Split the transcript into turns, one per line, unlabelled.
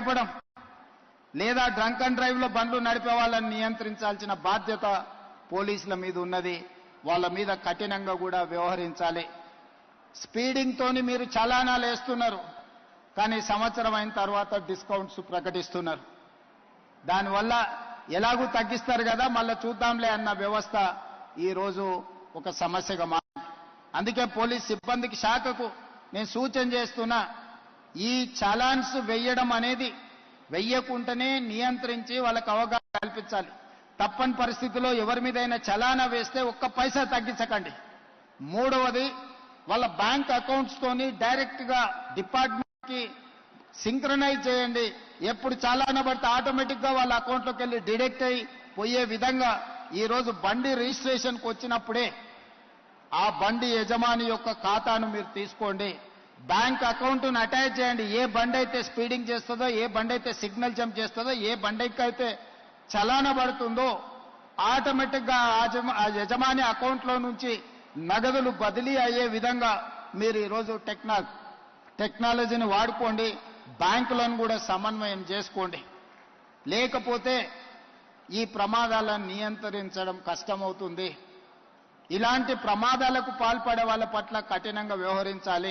నడపడం లేదా drunk and drive లో బండ్లు నడిపే వాళ్ళని నియంత్రించాల్సిన బాధ్యత పోలీసుల మీద ఉన్నది. వాళ్ళ మీద కఠినంగా కూడా వ్యవహరించాలి. స్పీడింగ్ తోని మీరు చలానాలు వేస్తున్నారు, కానీ సంవత్సరం అయిన తర్వాత డిస్కౌంట్స్ ప్రకటిస్తున్నారు. దానివల్ల ఎలాగూ తగ్గిస్తారు కదా, మళ్ళీ చూద్దాంలే అన్న వ్యవస్థ ఈరోజు ఒక సమస్యగా మారింది. అందుకే పోలీస్ సిబ్బందికి శాఖకు నేను సూచన చేస్తున్నా, ఈ చలాన్స్ వెయ్యడం అనేది వెయ్యకుంటేనే నియంత్రించి వాళ్ళకు అవగాహన కల్పించాలి. తప్పని పరిస్థితిలో ఎవరి మీదైనా చలానా వేస్తే ఒక్క పైసా తగ్గించకండి. మూడవది, వాళ్ళ బ్యాంక్ అకౌంట్స్ తోని డైరెక్ట్ గా డిపార్ట్మెంట్ కి సింక్రనైజ్ చేయండి. ఎప్పుడు చలానా పడితే ఆటోమేటిక్ గా వాళ్ళ అకౌంట్లోకి వెళ్ళి డిడక్ట్ అయి పోయే విధంగా ఈ రోజు బండి రిజిస్ట్రేషన్కి వచ్చినప్పుడే ఆ బండి యజమాని యొక్క ఖాతాను మీరు తీసుకోండి. బ్యాంక్ అకౌంట్ను అటాచ్ చేయండి. ఏ బండి అయితే స్పీడింగ్ చేస్తుందో, ఏ బండి అయితే సిగ్నల్ జంప్ చేస్తుందో, ఏ బండికి అయితే చలానా పడుతుందో ఆటోమేటిక్ గా ఆ యజమాని అకౌంట్లో నుంచి నగదులు బదిలీ అయ్యే విధంగా మీరు ఈరోజు టెక్నాలజీని వాడుకోండి. బ్యాంకులను కూడా సమన్వయం చేసుకోండి. లేకపోతే ఈ ప్రమాదాలను నియంత్రించడం కష్టమవుతుంది. ఇలాంటి ప్రమాదాలకు పాల్పడే వాళ్ళ పట్ల కఠినంగా వ్యవహరించాలి.